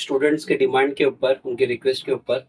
Students के demand के ऊपर, उनके रिक्वेस्ट के ऊपर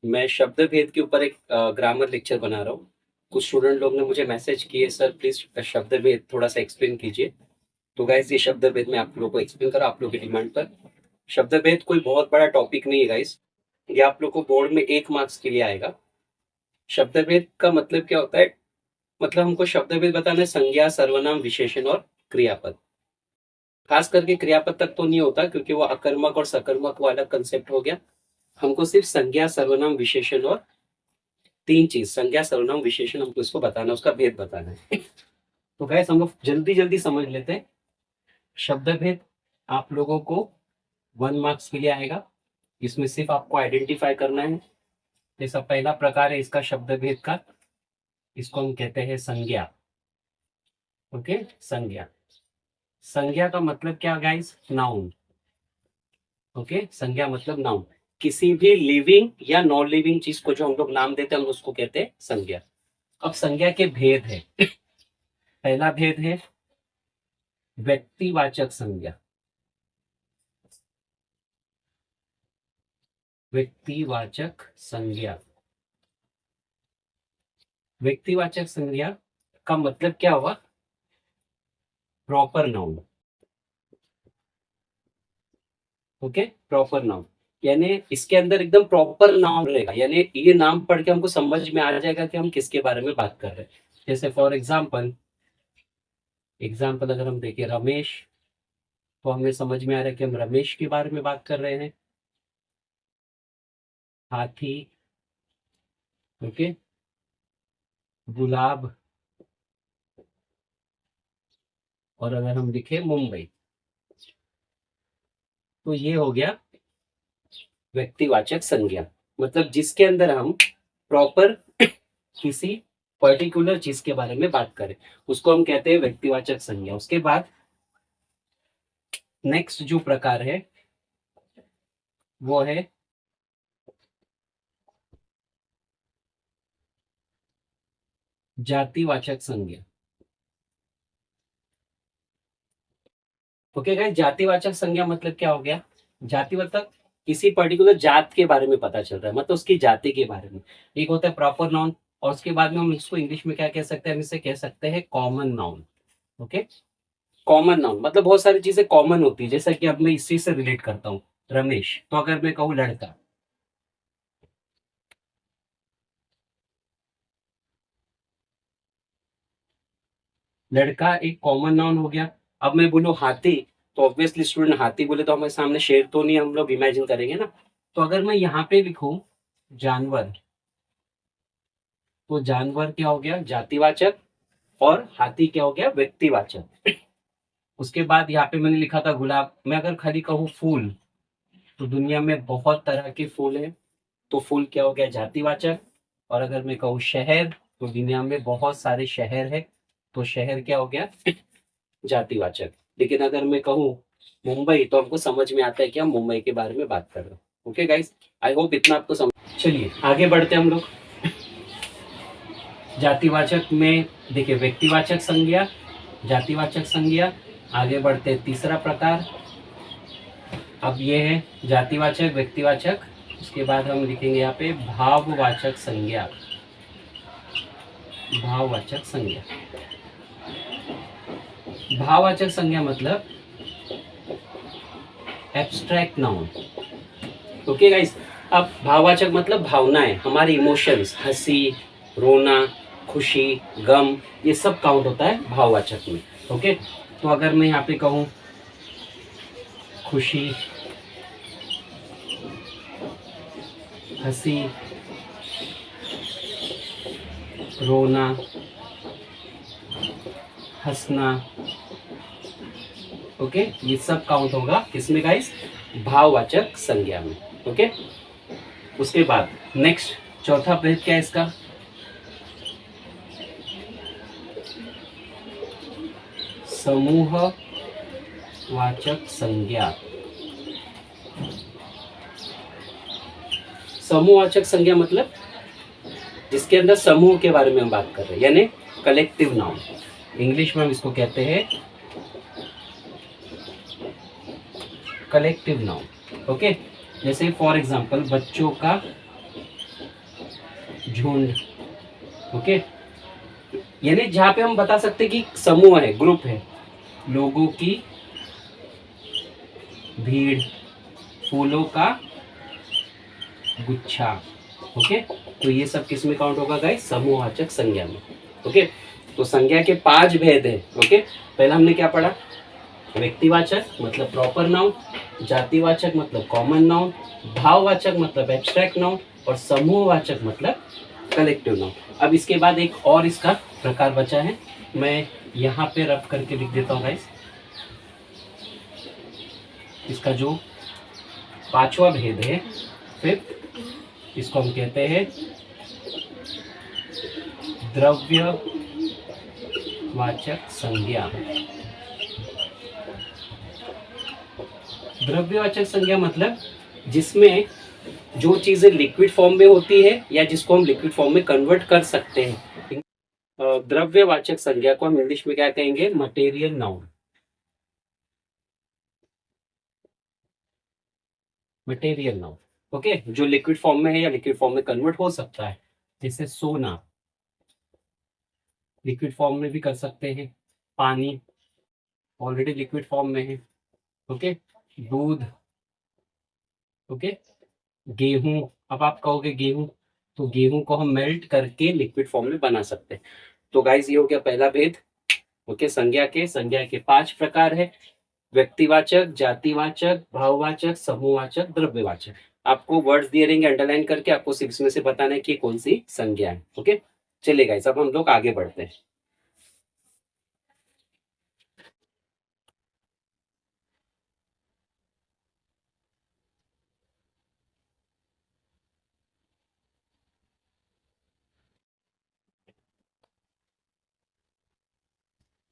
मैं शब्द भेद के ऊपर एक ग्रामर लेक्चर बना रहा हूँ। कुछ स्टूडेंट लोग ने मुझे मैसेज किए, सर प्लीज शब्द भेद थोड़ा सा एक्सप्लेन कीजिए। तो गाइस ये शब्द भेद मैं आप लोगों को एक्सप्लेन करा आप लोगों की डिमांड पर। शब्द भेद कोई बहुत बड़ा टॉपिक नहीं है गाइस, ये आप लोग को बोर्ड में 1 मार्क्स के लिए आएगा। शब्द भेद का मतलब क्या होता है, मतलब हमको शब्द भेद बताना है संज्ञा, सर्वनाम, विशेषण और क्रियापद। खास करके क्रियापद तक तो नहीं होता क्योंकि वो अकर्मक और सकर्मक वाला कंसेप्ट हो गया। हमको सिर्फ संज्ञा, सर्वनाम, विशेषण और 3 चीज, संज्ञा, सर्वनाम, विशेषण, हमको इसको बताना, उसका भेद बताना है। तो गाइस हम लोग जल्दी जल्दी समझ लेते हैं। शब्द भेद आप लोगों को 1 मार्क्स के लिए आएगा। इसमें सिर्फ आपको आइडेंटिफाई करना है। जैसा पहला प्रकार है इसका शब्द भेद का, इसको हम कहते हैं संज्ञा। ओके, संज्ञा। संज्ञा का मतलब क्या गाइस? नाउन। ओके, संज्ञा मतलब नाउन। किसी भी लिविंग या नॉन लिविंग चीज को जो हम लोग नाम देते हैं हम उसको कहते हैं संज्ञा। अब संज्ञा के भेद है। पहला भेद है व्यक्तिवाचक संज्ञा। व्यक्तिवाचक संज्ञा। व्यक्तिवाचक संज्ञा का मतलब क्या हुआ? Proper noun. Okay, proper noun यानी इसके अंदर एकदम प्रॉपर नाउन रहेगा, यानी ये नाम पढ़ के हमको समझ में आ जाएगा कि हम किसके बारे में बात कर रहे हैं। जैसे फॉर एग्जाम्पल अगर हम देखें रमेश, तो हमें समझ में आ रहा है कि हम रमेश के बारे में बात कर रहे हैं। हाथी, ओके, गुलाब, और अगर हम लिखे मुंबई, तो ये हो गया व्यक्तिवाचक संज्ञा। मतलब जिसके अंदर हम प्रॉपर किसी पर्टिकुलर चीज के बारे में बात करें उसको हम कहते हैं व्यक्तिवाचक संज्ञा। उसके बाद नेक्स्ट जो प्रकार है वो है जातिवाचक संज्ञा। ओके गाइस, जातिवाचक संज्ञा मतलब क्या हो गया? जाति मतलब किसी पर्टिकुलर जात के बारे में पता चल रहा है, मतलब उसकी जाति के बारे में। एक होता है प्रॉपर नाउन, और उसके बाद में हम इसको इंग्लिश में क्या कह सकते हैं? हम इसे कह सकते हैं common noun. Okay, common noun मतलब बहुत सारी चीजें कॉमन होती है। जैसा कि अब मैं इसी से रिलेट करता हूँ, रमेश, तो अगर मैं कहूँ लड़का, लड़का एक कॉमन नाउन हो गया। अब मैं बोलूँ हाथी, तो ऑब्वियसली स्टूडेंट हाथी बोले तो हमारे सामने शेर तो नहीं हम लोग इमेजिन करेंगे ना। तो अगर मैं यहाँ पे लिखूं जानवर, तो जानवर क्या हो गया? जातिवाचक, और हाथी क्या हो गया? व्यक्तिवाचक। उसके बाद यहाँ पे मैंने लिखा था गुलाब, मैं अगर खाली कहूँ फूल, तो दुनिया में बहुत तरह के फूल है, तो फूल क्या हो गया? जातिवाचक। और अगर मैं कहूँ शहर, तो दुनिया में बहुत सारे शहर है, तो शहर क्या हो गया? जातिवाचक। लेकिन अगर मैं कहूँ मुंबई, तो हमको समझ में आता है कि हम मुंबई के बारे में बात कर रहे हैं। ओके गाइस, आई होप इतना आपको समझ। चलिए आगे बढ़ते हैं हम लोग। जातिवाचक में देखिए व्यक्तिवाचक संज्ञा, जातिवाचक संज्ञा। आगे बढ़ते हैं तीसरा प्रकार। अब ये है जातिवाचक, व्यक्तिवाचक, उसके बाद हम लिखेंगे यहाँ पे भाववाचक संज्ञा। भाववाचक संज्ञा। भाववाचक संज्ञा मतलब एब्स्ट्रैक्ट नाउन। ओके गाइस, अब भाववाचक मतलब भावनाएं, हमारे इमोशंस, हंसी, रोना, खुशी, गम, ये सब काउंट होता है भाववाचक में। ओके, तो अगर मैं यहाँ पे कहूँ खुशी, हंसी, रोना, हंसना, ओके, ये सब काउंट होगा किसमें गाइस? भाववाचक संज्ञा में। ओके, उसके बाद नेक्स्ट चौथा भेद क्या है इसका? समूहवाचक संज्ञा। समूहवाचक संज्ञा मतलब जिसके अंदर समूह के बारे में हम बात कर रहे हैं, यानी कलेक्टिव नाउन। इंग्लिश में हम इसको कहते हैं कलेक्टिव नाउन। ओके, जैसे फॉर एग्जांपल बच्चों का झुंड। ओके, यानी जहां पे हम बता सकते हैं कि समूह है, ग्रुप है, लोगों की भीड़, फूलों का गुच्छा। ओके, तो ये सब किस में काउंट होगा गाइस? समूहवाचक संज्ञा में। ओके, तो संज्ञा के 5 भेद है। ओके, पहला हमने क्या पढ़ा? व्यक्तिवाचक मतलब प्रॉपर नाउन, जातिवाचक मतलब कॉमन नाउन, भाववाचक मतलब एब्स्ट्रैक्ट नाउन, और समूहवाचक मतलब कलेक्टिव नाउन। अब इसके बाद एक और इसका प्रकार बचा है, मैं यहाँ पे रफ करके लिख देता हूँ गाइस। इसका जो 5वां भेद है, फिफ्थ, इसको हम कहते हैं द्रव्यवाचक संज्ञा। द्रव्यवाचक संज्ञा मतलब जिसमें जो चीजें लिक्विड फॉर्म में होती है या जिसको हम लिक्विड फॉर्म में कन्वर्ट कर सकते हैं। द्रव्यवाचक संज्ञा को हम इंग्लिश में क्या कहेंगे? Material noun. Material noun, okay, जो लिक्विड फॉर्म में है या लिक्विड फॉर्म में कन्वर्ट हो सकता है, जैसे सोना लिक्विड फॉर्म में भी कर सकते हैं, पानी ऑलरेडी लिक्विड फॉर्म में है। ओके, दूध। ओके, गेहूं, अब आप कहोगे गेहूं, तो गेहूं को हम मेल्ट करके लिक्विड फॉर्म में बना सकते हैं। तो गाइस ये हो गया पहला भेद। ओके, संज्ञा के 5 प्रकार है, व्यक्तिवाचक, जातिवाचक, भाववाचक, समूहवाचक, द्रव्यवाचक। आपको वर्ड्स दिए रहेंगे अंडरलाइन करके, आपको सिर्फ इसमें से बताना है कि कौन सी संज्ञा है। ओके, चलिए गाइस अब हम लोग आगे बढ़ते हैं।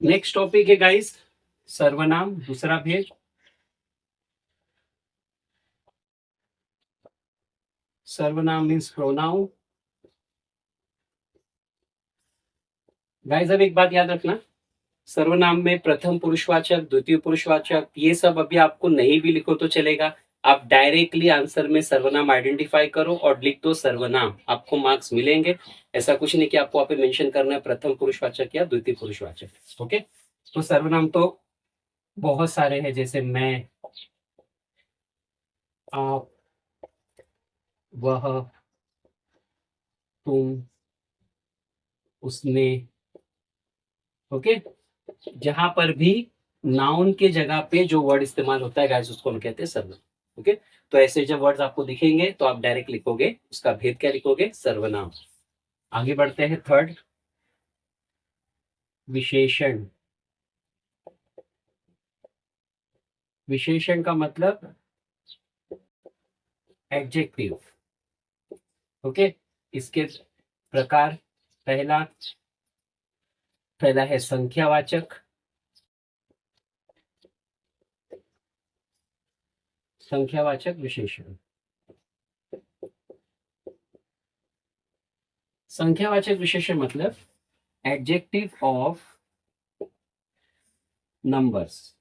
नेक्स्ट टॉपिक है गाइस सर्वनाम, दूसरा भेद। सर्वनाम मीन्स प्रोनाउन। गाइस अब एक बात याद रखना, सर्वनाम में प्रथम पुरुषवाचक, द्वितीय पुरुषवाचक, ये सब अभी आपको नहीं भी लिखो तो चलेगा। आप डायरेक्टली आंसर में सर्वनाम आइडेंटिफाई करो और लिख दो सर्वनाम, आपको मार्क्स मिलेंगे। ऐसा कुछ नहीं कि आपको वहां पे मेंशन करना है प्रथम पुरुषवाचक या द्वितीय पुरुषवाचक। ओके, तो सर्वनाम तो बहुत सारे हैं, जैसे मैं, आप, वह, तुम, उसने। ओके, जहां पर भी नाउन के जगह पे जो वर्ड इस्तेमाल होता है गाइस उसको हम कहते हैं सर्वनाम। ओके, तो ऐसे जब वर्ड्स आपको दिखेंगे तो आप डायरेक्ट लिखोगे, उसका भेद क्या लिखोगे? सर्वनाम। आगे बढ़ते हैं, थर्ड, विशेषण। विशेषण का मतलब एडजेक्टिव। ओके, इसके प्रकार, पहला पहला है संख्यावाचक। संख्यावाचक विशेषण। संख्यावाचक विशेषण मतलब एडजेक्टिव ऑफ नंबर्स।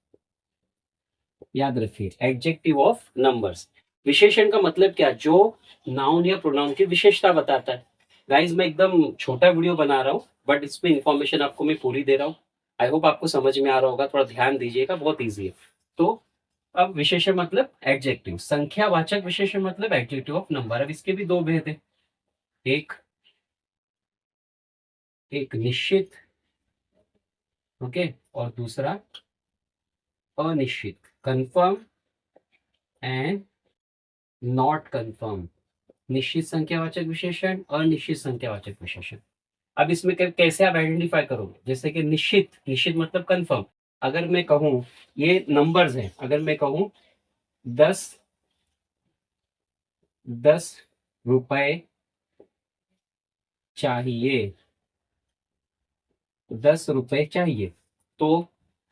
याद रखिए, एडजेक्टिव ऑफ नंबर्स। विशेषण का मतलब क्या? जो नाउन या प्रोनाउन की विशेषता बताता है। गाइस मैं एकदम छोटा वीडियो बना रहा हूँ, बट इसमें इंफॉर्मेशन आपको मैं पूरी दे रहा हूँ। आई होप आपको समझ में आ रहा होगा, थोड़ा ध्यान दीजिएगा, बहुत ईजी है। तो अब विशेषण मतलब एडजेक्टिव, संख्यावाचक विशेषण मतलब एडजेक्टिव ऑफ नंबर। अब इसके भी दो भेद है, एक एक निश्चित, ओके, और दूसरा अनिश्चित, कंफर्म एंड नॉट कंफर्म। निश्चित संख्यावाचक विशेषण, अनिश्चित संख्यावाचक विशेषण। अब इसमें कैसे आप आइडेंटिफाई करोगे? जैसे कि निश्चित, निश्चित मतलब कंफर्म। अगर मैं कहूं ये नंबर्स हैं, अगर मैं कहूं 10 10 रुपए चाहिए, 10 रुपए चाहिए, तो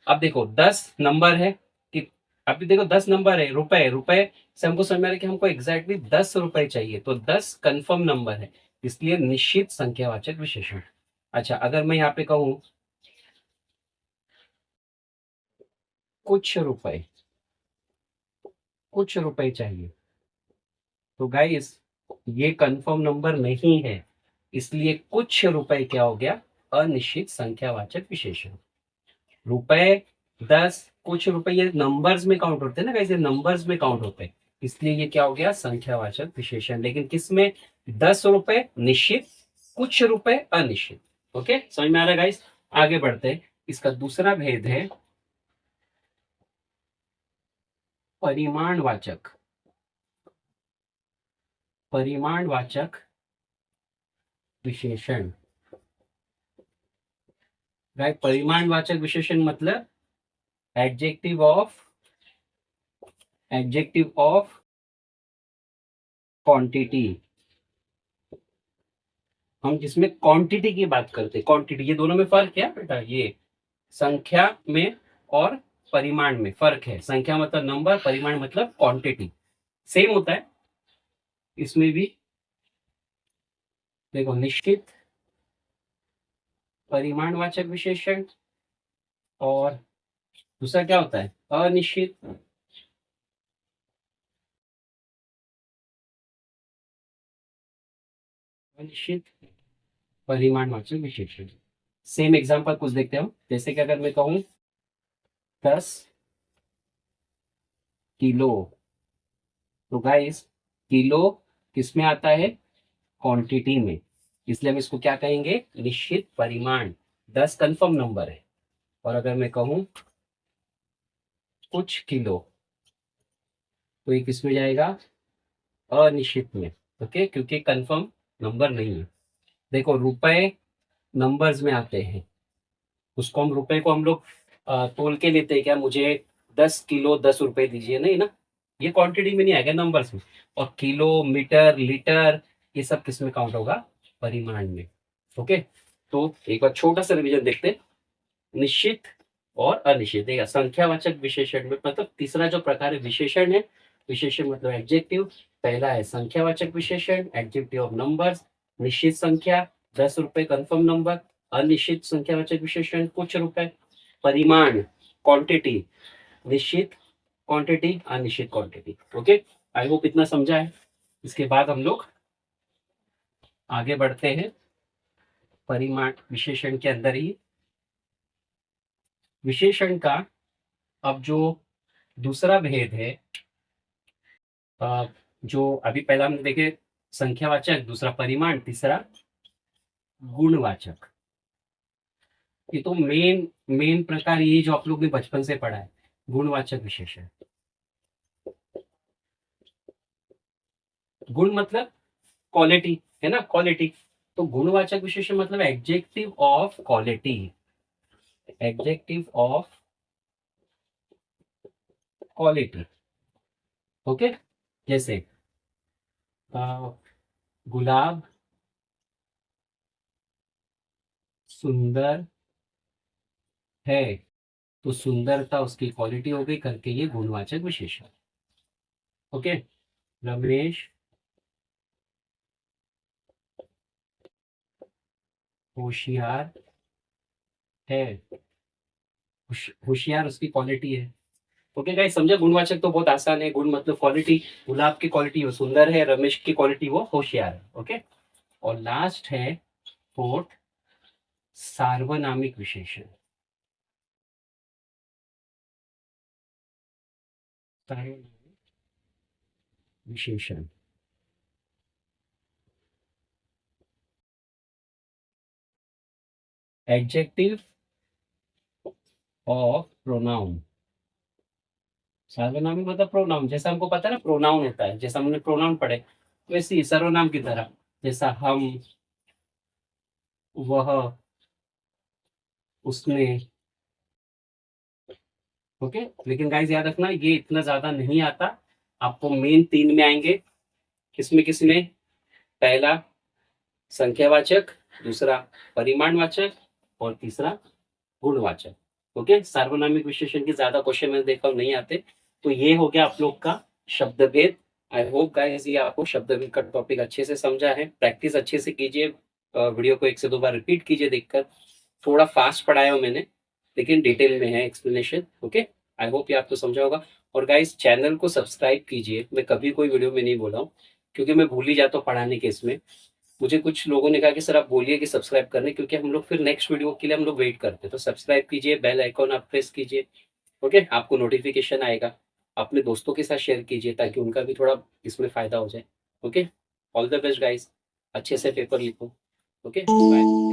अब देखो 10 नंबर है कि, अभी देखो 10 नंबर है, रुपए, रुपए से हमको समझ में आ रहा है कि हमको एग्जैक्टली 10 रुपए चाहिए, तो 10 कंफर्म नंबर है, इसलिए निश्चित संख्यावाचक विशेषण। अच्छा, अगर मैं यहाँ पे कहूं कुछ रुपए, कुछ रुपए चाहिए। तो गाइस ये कंफर्म नंबर नहीं है, इसलिए कुछ रुपए क्या हो गया, अनिश्चित संख्यावाचक विशेषण। रुपए 10, कुछ रुपए ये नंबर्स में काउंट होते हैं ना गाइस, ये नंबर्स में काउंट होते हैं, इसलिए ये क्या हो गया, संख्यावाचक विशेषण। लेकिन किसमें, 10 रुपए निश्चित, कुछ रुपए अनिश्चित। ओके, समझ में आ रहा है गाइस। आगे बढ़ते हैं। इसका दूसरा भेद है परिमाणवाचक। परिमाणवाचक विशेषण। राइट, परिमाणवाचक विशेषण मतलब एडजेक्टिव ऑफ क्वांटिटी। हम जिसमें क्वांटिटी की बात करते हैं, क्वांटिटी, ये दोनों में फर्क है बेटा, ये संख्या में और परिमाण में फर्क है। संख्या मतलब नंबर, परिमाण मतलब क्वांटिटी, सेम होता है इसमें भी। देखो, निश्चित परिमाणवाचक विशेषण और दूसरा क्या होता है, अनिश्चित। अनिश्चित परिमाणवाचक विशेषण। सेम एग्जांपल कुछ देखते हैं हम। जैसे कि अगर मैं कहूं 10 किलो, तो गाइस किलो किस में आता है, क्वांटिटी में, इसलिए हम इसको क्या कहेंगे, निश्चित परिमाण। 10 कंफर्म नंबर है। और अगर मैं कहूं कुछ किलो, तो ये किस में जाएगा, अनिश्चित में। ओके, क्योंकि कंफर्म नंबर नहीं है। देखो, रुपए नंबर्स में आते हैं, उसको हम रुपए को हम लोग तोल के लेते हैं क्या, मुझे 10 किलो 10 रुपए दीजिए, नहीं ना, ये क्वांटिटी में नहीं आएगा, नंबर्स में। और किलो, मीटर, लीटर, ये सब किस में काउंट होगा, परिमाण में। ओके, तो एक बार छोटा सा रिवीजन देखते हैं। निश्चित और अनिश्चित, देखा, संख्यावाचक विशेषण में मतलब तीसरा जो प्रकार है विशेषण है, विशेषण मतलब एडजेक्टिव। पहला है संख्यावाचक विशेषण, एडजेक्टिव ऑफ नंबर्स। निश्चित संख्या 10 रुपए कंफर्म नंबर, अनिश्चित संख्यावाचक विशेषण कुछ रुपए, परिमाण क्वांटिटी, निश्चित क्वांटिटी, अनिश्चित क्वांटिटी। ओके, आई होप इतना समझा है। इसके बाद हम लोग आगे बढ़ते हैं परिमाण विशेषण के अंदर ही। विशेषण का अब जो दूसरा भेद है, जो अभी पहला हमने देखे संख्यावाचक, दूसरा परिमाण, तीसरा गुणवाचक। ये तो मेन मेन प्रकार ये जो आप लोग ने बचपन से पढ़ा है, गुणवाचक विशेषण। गुण मतलब क्वालिटी, है ना, क्वालिटी। तो गुणवाचक विशेषण मतलब adjective of quality, adjective of quality. Okay, जैसे गुलाब सुंदर है, तो सुंदरता उसकी क्वालिटी हो गई करके ये गुणवाचक विशेषण। ओके, रमेश होशियार है, होशियार उसकी क्वालिटी है। ओके गाइस, समझे, गुणवाचक तो बहुत आसान है। गुण मतलब क्वालिटी, गुलाब की क्वालिटी वो सुंदर है, रमेश की क्वालिटी वो होशियार है। ओके, और लास्ट है फोर्थ, सार्वनामिक विशेषण। सार्वनामिक विशेषण, एडजेक्टिव ऑफ प्रोनाउन। सार्वनामिक मतलब प्रोनाउन, जैसा हमको पता है ना प्रोनाउन होता है, जैसा हमने प्रोनाउन पढ़े, वैसे ही सर्वनाम की तरह, जैसा हम, वह, उसने। ओके, लेकिन गाइस याद रखना ये इतना ज्यादा नहीं आता, आपको मेन 3 में आएंगे। किसमें किसमें, पहला संख्यावाचक, दूसरा परिमाणवाचक, और तीसरा गुणवाचक। ओके, सार्वनामिक विशेषण के ज्यादा क्वेश्चन मैंने देखा नहीं आते। तो ये हो गया आप लोग का शब्द भेद। आई होप गाइस ये आपको शब्द भेद का टॉपिक अच्छे से समझा है। प्रैक्टिस अच्छे से कीजिए, वीडियो को 1 से 2 बार रिपीट कीजिए देखकर। थोड़ा फास्ट पढ़ाया हूं मैंने, लेकिन डिटेल में है एक्सप्लेनेशन। ओके, आई होप ये आपको समझा होगा। और गाइस चैनल को सब्सक्राइब कीजिए। मैं कभी कोई वीडियो में नहीं बोला हूँ, क्योंकि मैं भूल ही जाता हूँ पढ़ाने के इसमें। मुझे कुछ लोगों ने कहा कि सर आप बोलिए कि सब्सक्राइब करने, क्योंकि हम लोग फिर नेक्स्ट वीडियो के लिए हम लोग वेट करते हैं। तो सब्सक्राइब कीजिए, बेल आइकॉन आप प्रेस कीजिए। ओके, आपको नोटिफिकेशन आएगा। अपने दोस्तों के साथ शेयर कीजिए ताकि उनका भी थोड़ा इसमें फ़ायदा हो जाए। Okay, all the best guys, अच्छे से पेपर लिखो। Okay, bye.